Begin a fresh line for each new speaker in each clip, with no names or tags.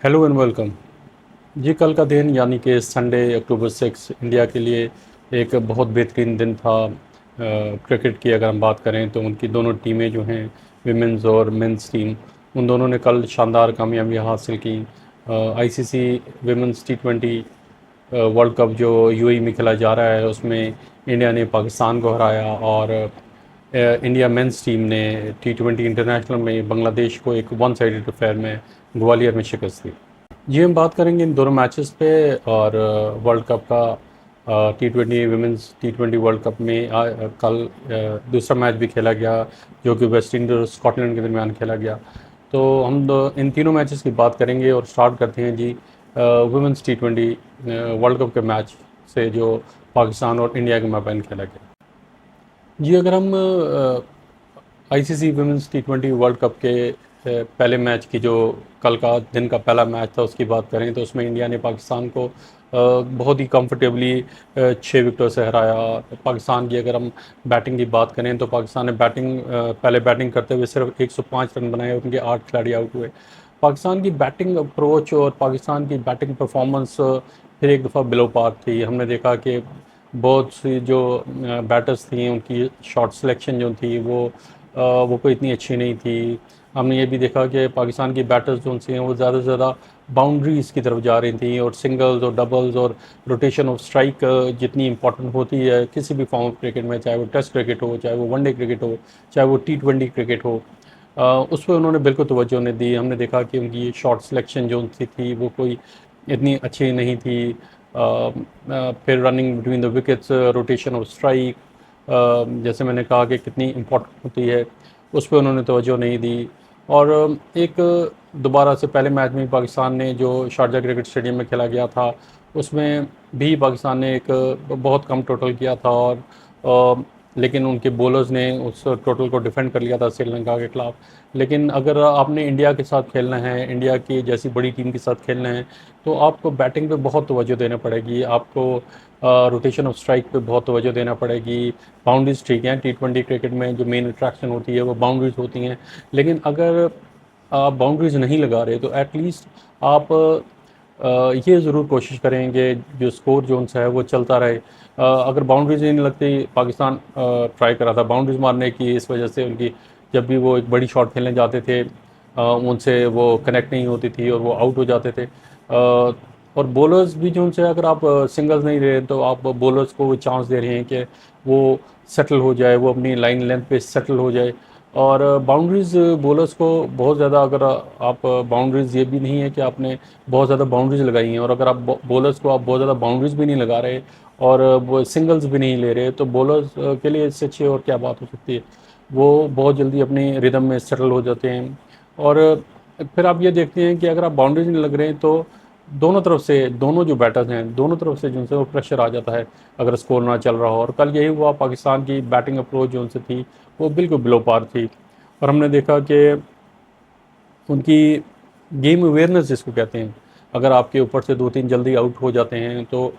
Hello and welcome जी। कल का दिन यानी कि संडे अक्टूबर 6 इंडिया के लिए एक बहुत बेहतरीन दिन था। क्रिकेट की अगर हम बात करें तो उनकी दोनों टीमें जो हैं, विमेंस और मेंस टीम, उन दोनों ने कल शानदार कामयाबी हासिल की। आईसीसी विमेंस टी20 वर्ल्ड कप जो यूएई में खेला जा रहा है उसमें इंडिया ने पाकिस्तान को हराया, और इंडिया मेंस टीम ने टी20 इंटरनेशनल में बांग्लादेश को एक वन साइडेड अफेयर में ग्वालियर में शिकस्त दी। जी, हम बात करेंगे इन दोनों मैचेस पे। और वर्ल्ड कप का टी20 विमेंस टी20 वर्ल्ड कप में कल दूसरा मैच भी खेला गया, जो कि वेस्ट इंडीज़ और स्कॉटलैंड के दरमियान खेला गया। तो हम इन तीनों मैचेस की बात करेंगे और स्टार्ट करते हैं जी वुमेंस टी20 वर्ल्ड कप के मैच से, जो पाकिस्तान और इंडिया के माबैन खेला गया। जी, अगर हम आईसीसी वुमेंस टी20 वर्ल्ड कप के पहले मैच की, जो कल का दिन का पहला मैच था, उसकी बात करें तो उसमें इंडिया ने पाकिस्तान को बहुत ही कंफर्टेबली 6 विकेटों से हराया। पाकिस्तान की अगर हम बैटिंग की बात करें तो पाकिस्तान ने पहले बैटिंग करते हुए सिर्फ 105 रन बनाए, उनके 8 खिलाड़ी आउट हुए। पाकिस्तान की बैटिंग अप्रोच और पाकिस्तान की बैटिंग परफॉर्मेंस फिर एक दफ़ा बिलो पार थी। हमने देखा कि बहुत सी जो बैटर्स थी, उनकी शॉट सिलेक्शन जो थी वो कोई इतनी अच्छी नहीं थी। हमने ये भी देखा कि पाकिस्तान की बैटर्स जो सी हैं वो ज़्यादा से ज़्यादा बाउंड्रीज़ की तरफ जा रही थी, और सिंगल्स और डबल्स और रोटेशन ऑफ स्ट्राइक जितनी इंपॉर्टेंट होती है किसी भी फॉर्म ऑफ क्रिकेट में, चाहे वो टेस्ट क्रिकेट हो, चाहे वो वनडे क्रिकेट हो, चाहे वो टी20 क्रिकेट हो, उस पर उन्होंने बिल्कुल तवज्जो नहीं दी। हमने देखा कि उनकी शॉट सिलेक्शन जो उनकी थी वो कोई इतनी अच्छी नहीं थी। फिर running between the wickets, rotation of strike, जैसे मैंने कहा कि कितनी इम्पोर्टेंट होती है, उस पर उन्होंने तवज्जो नहीं दी। और एक दोबारा से पहले मैच में पाकिस्तान ने जो शारजा क्रिकेट स्टेडियम में खेला गया था, उसमें भी पाकिस्तान ने एक बहुत कम टोटल किया था, और लेकिन उनके बॉलर्स ने उस टोटल को डिफेंड कर लिया था श्रीलंका के खिलाफ। लेकिन अगर आपने इंडिया के साथ खेलना है, इंडिया की जैसी बड़ी टीम के साथ खेलना है, तो आपको बैटिंग पे बहुत तवज्जो देना पड़ेगी, आपको रोटेशन ऑफ स्ट्राइक पे बहुत तवज्जो देना पड़ेगी। बाउंड्रीज ठीक हैं, टी20 क्रिकेट में जो मेन अट्रैक्शन होती है वो बाउंड्रीज होती हैं, लेकिन अगर आप बाउंड्रीज नहीं लगा रहे तो एटलीस्ट आप ये ज़रूर कोशिश करेंगे जो स्कोर जोन सा है वो चलता रहे। अगर बाउंड्रीज नहीं लगती, पाकिस्तान ट्राई करा था बाउंड्रीज मारने की, इस वजह से उनकी जब भी वो एक बड़ी शॉट खेलने जाते थे उनसे वो कनेक्ट नहीं होती थी और वो आउट हो जाते थे। और बॉलर्स भी जो उनसे, अगर आप सिंगल्स नहीं रहे तो आप बॉलर्स को चांस दे रहे हैं कि वो सेटल हो जाए, वो अपनी लाइन लेंथ पे सेटल हो जाए। और बाउंड्रीज़ बॉलर्स को बहुत ज़्यादा, अगर आप बाउंड्रीज़, ये भी नहीं है कि आपने बहुत ज़्यादा बाउंड्रीज़ लगाई हैं, और अगर आप बॉलर्स को आप बहुत ज़्यादा बाउंड्रीज़ भी नहीं लगा रहे और वो सिंगल्स भी नहीं ले रहे, तो बॉलर्स के लिए इससे अच्छी और क्या बात हो सकती है। वो बहुत जल्दी अपनी रिदम में सेटल हो जाते हैं। और फिर आप ये देखते हैं कि अगर आप बाउंड्रीज नहीं लग रहे हैं तो दोनों तरफ से, दोनों जो बैटर्स हैं, दोनों तरफ से जिनसे वो प्रेशर आ जाता है अगर स्कोर ना चल रहा हो। और कल यही हुआ, पाकिस्तान की बैटिंग अप्रोच जो उनसे थी वो बिल्कुल बिलो पार थी। और हमने देखा कि उनकी गेम अवेयरनेस जिसको कहते हैं, अगर आपके ऊपर से 2-3 जल्दी आउट हो जाते हैं तो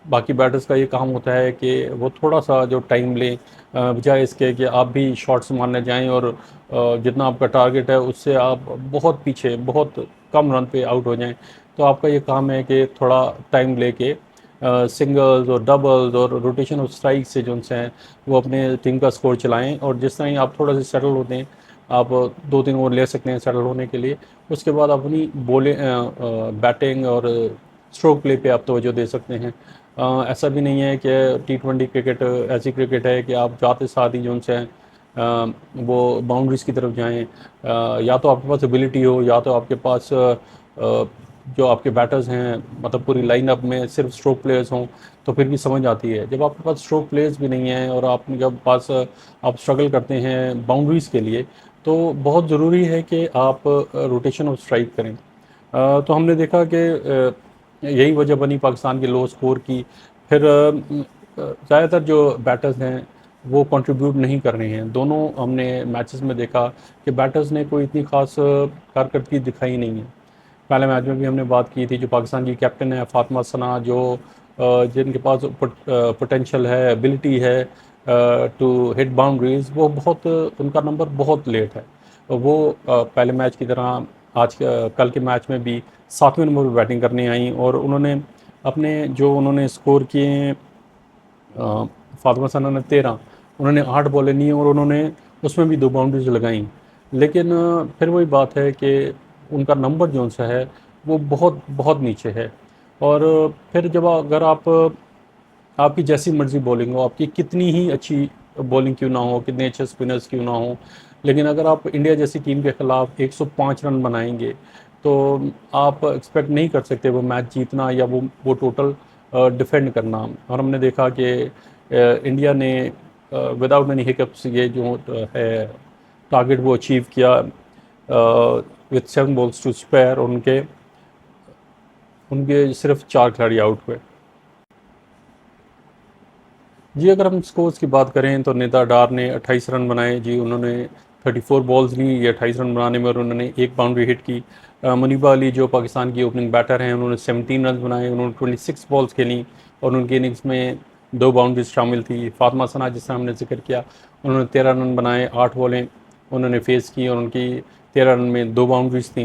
बाकी बैटर्स का ये काम होता है कि वो थोड़ा सा जो टाइम लें, बजाय इसके कि आप भी शॉट्स मारने जाएं और जितना आपका टारगेट है उससे आप बहुत पीछे, बहुत कम रन पे आउट हो जाएं। तो आपका ये काम है कि थोड़ा टाइम लेके सिंगल्स और डबल्स और रोटेशन ऑफ स्ट्राइक से जो उनसे हैं वो अपने टीम का स्कोर चलाएं, और जिस तरह ही आप थोड़ा सा सेटल होते हैं, आप 2-3 ओवर ले सकते हैं सेटल होने के लिए। उसके बाद अपनी बैटिंग और स्ट्रोक प्ले पे आप तवज्जो दे सकते हैं। ऐसा भी नहीं है कि टी20 क्रिकेट ऐसी क्रिकेट है कि आप जाते साथ ही जो उनसे वो बाउंड्रीज की तरफ जाएं। या तो आपके पास एबिलिटी हो, या तो आपके पास जो आपके बैटर्स हैं, मतलब पूरी लाइनअप में सिर्फ स्ट्रोक प्लेयर्स हों, तो फिर भी समझ आती है। जब आपके पास स्ट्रोक प्लेयर्स भी नहीं हैं और आपके पास आप स्ट्रगल करते हैं बाउंड्रीज़ के लिए, तो बहुत ज़रूरी है कि आप रोटेशन ऑफ स्ट्राइक करें। तो हमने देखा कि यही वजह बनी पाकिस्तान के लो स्कोर की। फिर ज़्यादातर जो बैटर्स हैं वो कंट्रीब्यूट नहीं कर रहे हैं। दोनों हमने मैचेस में देखा कि बैटर्स ने कोई इतनी ख़ास कारकर्दगी दिखाई नहीं है। पहले मैच में भी हमने बात की थी, जो पाकिस्तान की कैप्टन है फातिमा सना, जो जिनके पास पोटेंशियल है, एबिलिटी है टू हिट बाउंड्रीज, वो बहुत, उनका नंबर बहुत लेट है। वो पहले मैच की तरह कल के मैच में भी 7वें नंबर पर बैटिंग करने आई और उन्होंने उन्होंने स्कोर किए फातिमा सना ने 13, उन्होंने 8 बॉलें ली और उन्होंने उसमें भी 2 बाउंड्रीज लगाई। लेकिन फिर वही बात है कि उनका नंबर जो सा है वो बहुत बहुत नीचे है। और फिर जब अगर आपकी जैसी मर्जी बॉलिंग हो, आपकी कितनी ही अच्छी बॉलिंग क्यों ना हो, कितने अच्छे स्पिनर्स क्यों ना हो, लेकिन अगर आप इंडिया जैसी टीम के खिलाफ 105 रन बनाएंगे तो आप एक्सपेक्ट नहीं कर सकते वो मैच जीतना या वो टोटल डिफेंड करना। और हमने देखा कि इंडिया ने विदाउट एनी हिकअप्स ये जो है टारगेट वो अचीव किया विथ 7 बॉल्स टू स्पेयर। उनके उनके सिर्फ 4 खिलाड़ी आउट हुए। जी अगर हम स्कोर्स की बात करें तो निदा डार ने 28 रन बनाए जी, उन्होंने 34 बॉल्स ली ये 28 रन बनाने में और उन्होंने एक बाउंड्री हिट की। मुनीबा अली जो पाकिस्तान की ओपनिंग बैटर हैं उन्होंने 17 रन बनाए, उन्होंने 26 बॉल्स खेली और उनकी इनिंग्स में 2 बाउंड्रीज शामिल थी। फातिमा सना जिसका हमने जिक्र किया उन्होंने 13 रन बनाए, 8 बॉलें उन्होंने फेस की और उनकी 13 रन में 2 बाउंड्रीज थी।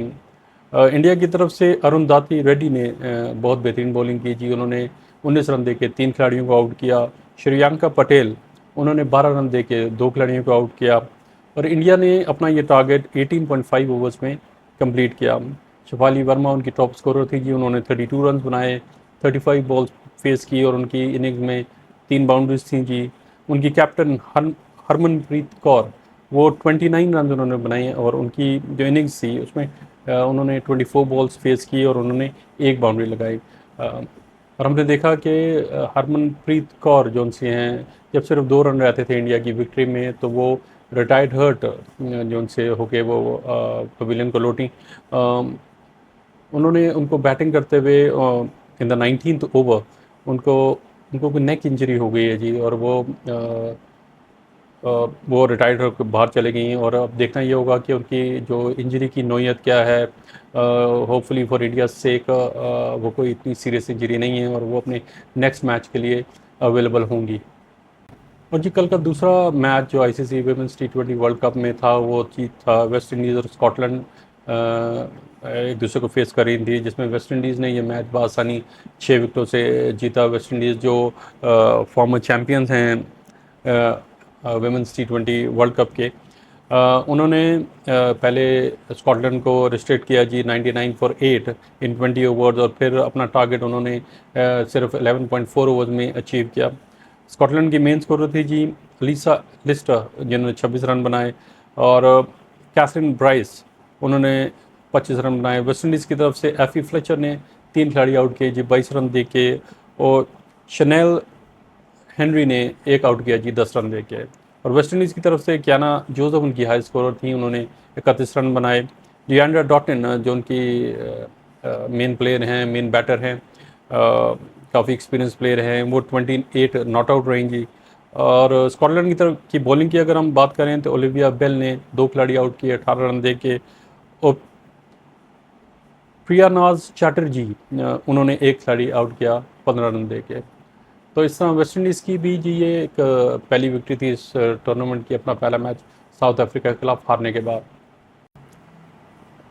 इंडिया की तरफ से अरुण दाती रेड्डी ने बहुत बेहतरीन बॉलिंग की जी, उन्होंने 19 रन देके 3 खिलाड़ियों को आउट किया। श्रेयांका पटेल उन्होंने 12 रन देके 2 खिलाड़ियों को आउट किया और इंडिया ने अपना ये टारगेट 18.5 ओवर्स में कंप्लीट किया। शिफाली वर्मा उनकी टॉप स्कोरर थी जी, उन्होंने 32 रन बनाए, 35 बॉल्स फेस की और उनकी इनिंग्स में 3 बाउंड्रीज थी जी। उनकी कैप्टन हरमनप्रीत कौर वो 29 रन उन्होंने बनाए और उनकी जो इनिंग्स थी उसमें उन्होंने 24 बॉल्स फेस की और उन्होंने एक बाउंड्री लगाई। और हमने देखा कि हरमनप्रीत कौर जो उनसे हैं जब सिर्फ 2 रन रहते थे इंडिया की विक्ट्री में तो वो रिटायर्ड हर्ट जो उनसे होके वो पवेलियन को लौटी। उन्होंने उनको बैटिंग करते हुए इन द 19th ओवर उनको उनको कोई नेक इंजरी हो गई है जी और वो रिटायर्ड होकर बाहर चले गई और अब देखना ये होगा कि उनकी जो इंजरी की नोयत क्या है। होपफुली फॉर इंडिया सेक वो कोई इतनी सीरियस इंजरी नहीं है और वो अपने नेक्स्ट मैच के लिए अवेलेबल होंगी। और जी कल का दूसरा मैच जो ICC women's T20 world cup में था वो जीत था वेस्ट इंडीज़ और स्कॉटलैंड एक दूसरे को फेस कर रही थी, जिसमें वेस्ट इंडीज़ ने ये मैच बआसानी 6 विकेटों से जीता। वेस्ट इंडीज़ जो फॉर्मर चैम्पियंस हैं वुमेंस T20 वर्ल्ड कप के, उन्होंने पहले स्कॉटलैंड को रिस्ट्रिक्ट किया जी 99 फॉर 8 इन 20 ओवर्स और फिर अपना टारगेट उन्होंने सिर्फ 11.4 ओवर्स में अचीव किया। स्कॉटलैंड की मेन स्कोरर थी जी लीसा लिस्टर जिन्होंने 26 रन बनाए और कैथरीन ब्राइस उन्होंने 25 रन बनाए। वेस्ट इंडीज़ की तरफ से एफी फ्लेचर ने 3 खिलाड़ी आउट किए जी 22 रन दे के और शनेल हेनरी ने एक आउट किया जी 10 रन देके। और वेस्ट इंडीज़ की तरफ से क्याना जोसेफ उनकी हाई स्कोरर थी, उन्होंने 31 रन बनाए। लियांड्रा डॉटन जो उनकी मेन प्लेयर हैं, मेन बैटर हैं, काफ़ी एक्सपीरियंस प्लेयर हैं, वो 28 नॉट आउट रहेंगी। और स्कॉटलैंड की तरफ की बॉलिंग की अगर हम बात करें तो ओलिविया बेल ने 2 खिलाड़ी आउट किए 18 रन दे के और प्रिया नाज चैटर्जी उन्होंने एक खिलाड़ी आउट किया 15 रन दे के। तो इस तरह वेस्ट इंडीज़ की भी जी ये एक पहली विक्ट्री थी इस टूर्नामेंट की, अपना पहला मैच साउथ अफ्रीका के खिलाफ हारने के बाद।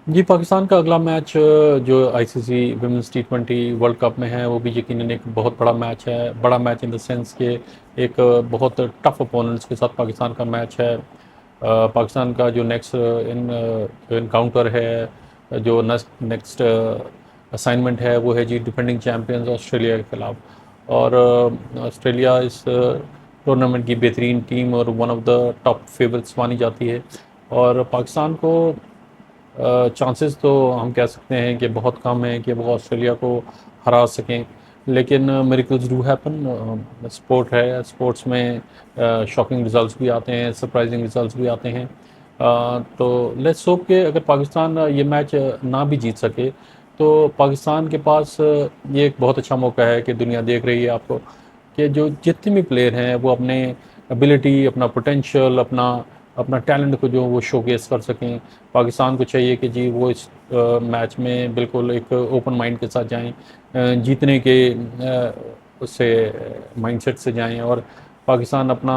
जी पाकिस्तान का अगला मैच जो ICC women's T20 world cup में है वो भी यकीनन एक बहुत बड़ा मैच है। बड़ा मैच इन द सेंस के एक बहुत टफ अपोनेंट्स के साथ पाकिस्तान का मैच है। पाकिस्तान का जो नेक्स्ट जो इनकाउंटर है, जो नेक्स्ट असाइनमेंट है वो है जी डिफेंडिंग चैम्पियंस ऑस्ट्रेलिया के खिलाफ। और ऑस्ट्रेलिया इस टूर्नामेंट की बेहतरीन टीम और one of the top favourites मानी जाती है और पाकिस्तान को चांसेस तो हम कह सकते हैं कि बहुत कम है कि वो ऑस्ट्रेलिया को हरा सकें, लेकिन मिरेकल्स डू हैपन। स्पोर्ट है, स्पोर्ट्स में शॉकिंग रिजल्ट्स भी आते हैं, सरप्राइजिंग रिजल्ट्स भी आते हैं। तो लेट्स होप कि अगर पाकिस्तान ये मैच ना भी जीत सके तो पाकिस्तान के पास ये एक बहुत अच्छा मौका है कि दुनिया देख रही है आपको कि जो जितने भी प्लेयर हैं वो अपने एबिलिटी, अपना पोटेंशियल, अपना अपना टैलेंट को जो वो शोकेस कर सकें। पाकिस्तान को चाहिए कि जी वो इस मैच में बिल्कुल एक ओपन माइंड के साथ जाएं, जीतने के उससे माइंडसेट से जाएं और पाकिस्तान अपना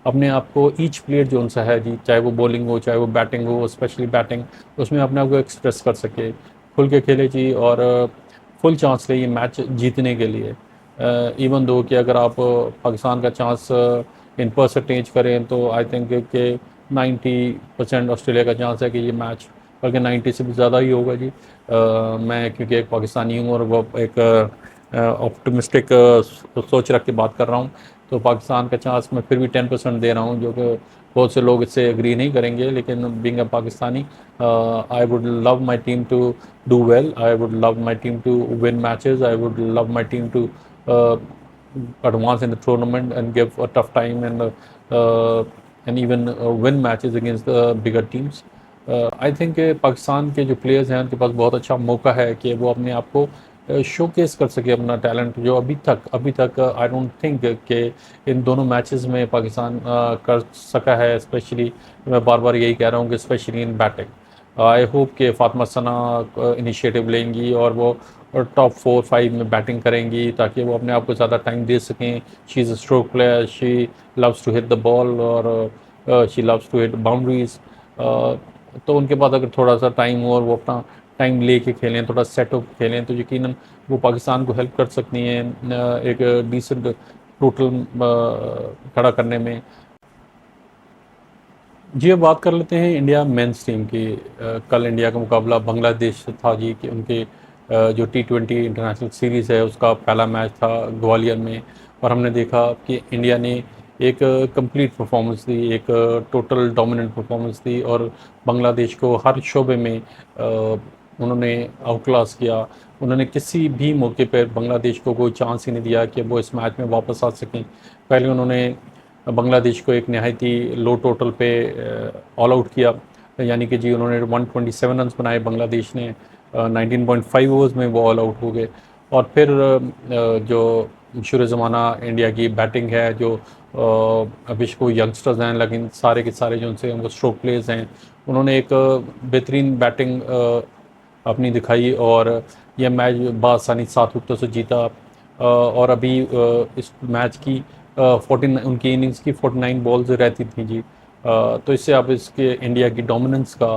अपने आप को ईच प्लेयर जो उनसा है जी, चाहे वो बॉलिंग हो चाहे वो बैटिंग हो, स्पेशली बैटिंग, उसमें अपने आप को एक्सप्रेस कर सके, खुल के खेले जी, और फुल चांस ले ये मैच जीतने के लिए। इवन दो कि अगर आप पाकिस्तान का चांस इन परसेंटेज करें तो आई थिंक कि 90% ऑस्ट्रेलिया का चांस है कि ये मैच, बल्कि 90 से भी ज़्यादा ही होगा जी। मैं क्योंकि एक पाकिस्तानी हूँ और वो एक ऑप्टिमिस्टिक सोच रख के बात कर रहा हूँ, तो पाकिस्तान का चांस मैं फिर भी 10% दे रहा हूँ, जो कि बहुत से लोग इससे एग्री नहीं करेंगे, लेकिन being a Pakistani, I would love my team to do well. I would love my team to win matches. I would love my team to uh, advance in the tournament and give a tough time, and even win matches against the bigger teams. I think Pakistan के जो players हैं उनके पास बहुत अच्छा मौका है कि वो अपने आप को शोकेस कर सके, अपना टैलेंट जो अभी तक आई डोंट थिंक कि इन दोनों मैचेस में पाकिस्तान कर सका है। स्पेशली मैं बार बार यही कह रहा हूँ कि specially in batting I hope कि फातिमा सना इनिशिएटिव लेंगी और वो टॉप 4-5 में बैटिंग करेंगी, ताकि वो अपने आप को ज़्यादा टाइम दे सकें। She is a stroke player, she loves to hit the ball, और she loves to hit boundaries. तो उनके पास अगर थोड़ा सा टाइम हो और वो अपना टाइम ले के खेलें, थोड़ा सेटअप खेलें, तो यकीनन वो पाकिस्तान को हेल्प कर सकती हैं एक डिसेंट टोटल खड़ा करने में। जी, अब बात कर लेते हैं इंडिया मेंस टीम की। कल इंडिया का मुकाबला बांग्लादेश से था जी, कि उनके जो T20 इंटरनेशनल सीरीज़ है उसका पहला मैच था ग्वालियर में, और हमने देखा कि इंडिया ने एक कंप्लीट परफॉर्मेंस दी, एक टोटल डोमिनेंट परफॉर्मेंस दी, और बांग्लादेश को हर शोबे में उन्होंने आउट क्लास किया। उन्होंने किसी भी मौके पर बांग्लादेश को कोई चांस ही नहीं दिया कि वो इस मैच में वापस आ सकें। पहले उन्होंने बांग्लादेश को एक नहायत ही लो टोटल पे ऑल आउट किया, यानी कि जी उन्होंने 127 रन बनाए, बांग्लादेश ने 19.5 ओवर्स में वो ऑल आउट हो गए। और फिर जो शुरू ज़माना इंडिया की बैटिंग है, जो विश्व को यंगस्टर्स हैं लेकिन सारे के सारे जो उनसे वो स्ट्रोक प्लेयर्स हैं, उन्होंने एक बेहतरीन बैटिंग अपनी दिखाई, और यह मैच बआसानी 7 विकेटों से जीता। और अभी इस मैच की 49 उनकी इनिंग्स की 49 बॉल्स रहती थी जी। तो इससे आप इसके इंडिया की डोमिनेंस का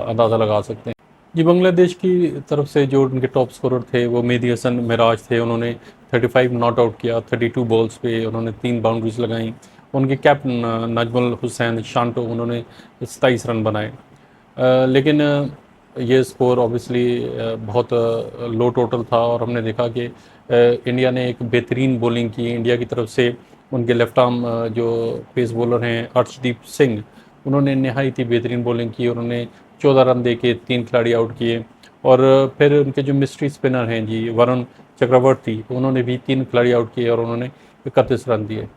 अंदाज़ा लगा सकते हैं। जी, बांग्लादेश की तरफ से जो उनके टॉप स्कोरर थे वो मेहदी हसन मिराज थे। उन्होंने 35 नॉट आउट किया, 32 बॉल्स पे उन्होंने 3 बाउंड्रीज लगाई। उनके कैप्टन नजमुल हुसैन शांटो, उन्होंने 27 रन बनाए। लेकिन ये स्कोर ऑब्वियसली बहुत लो टोटल था, और हमने देखा कि इंडिया ने एक बेहतरीन बॉलिंग की इंडिया की तरफ से। उनके लेफ्ट आर्म जो पेस बॉलर हैं अर्शदीप सिंह, उन्होंने नहायत ही बेहतरीन बॉलिंग की। उन्होंने 14 रन दे के 3 खिलाड़ी आउट किए, और फिर उनके जो मिस्ट्री स्पिनर हैं जी वरुण चक्रवर्ती, उन्होंने भी 3 खिलाड़ी आउट किए और उन्होंने 31 रन दिए।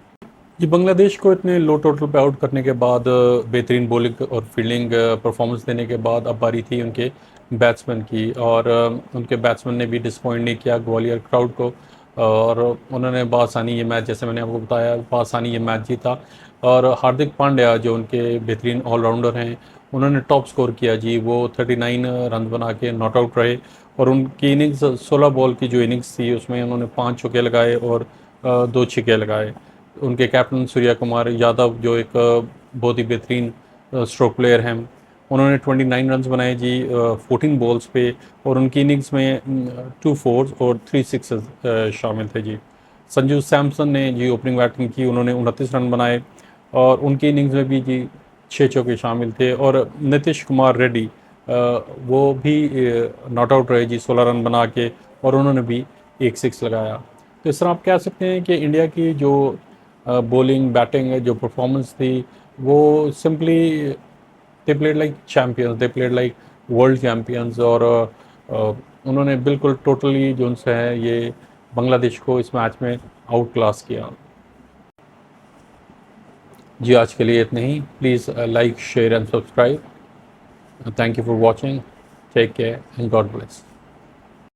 जी, बांग्लादेश को इतने लो टोटल पे आउट करने के बाद, बेहतरीन बॉलिंग और फील्डिंग परफॉर्मेंस देने के बाद, अब बारी थी उनके बैट्समैन की, और उनके बैट्समैन ने भी डिसपॉइंट नहीं किया ग्वालियर क्राउड को, और उन्होंने बआसानी ये मैच, जैसे मैंने आपको बताया, बआसानी ये मैच जीता। और हार्दिक पांड्या जो उनके बेहतरीन ऑलराउंडर हैं, उन्होंने टॉप स्कोर किया जी। वो 39 रन बना के नॉट आउट रहे, और उनकी इनिंग्स 16 बॉल की जो इनिंग्स थी उसमें उन्होंने 5 चौके लगाए और 2 छक्के लगाए। उनके कैप्टन सूर्या कुमार यादव, जो एक बहुत ही बेहतरीन स्ट्रोक प्लेयर हैं, उन्होंने 29 रन्स बनाए जी 14 बॉल्स पे, और उनकी इनिंग्स में 2 फोर्स और 3 सिक्सेस शामिल थे जी। संजू सैमसन ने जी ओपनिंग बैटिंग की, उन्होंने 29 रन बनाए, और उनकी इनिंग्स में भी जी 6 चौके शामिल थे। और नीतीश कुमार रेड्डी, वो भी नॉट आउट रहे जी 16 रन बना के, और उन्होंने भी 1 सिक्स लगाया। तो इस तरह आप कह सकते हैं कि इंडिया की जो बॉलिंग बैटिंग जो परफॉर्मेंस थी, वो simply they played like champions, they played like world champions, और उन्होंने बिल्कुल टोटली जो उनसे है ये बांग्लादेश को इस मैच में आउट क्लास किया। जी, आज के लिए इतना ही। Please like share and subscribe. Thank you for watching. Take care and God bless.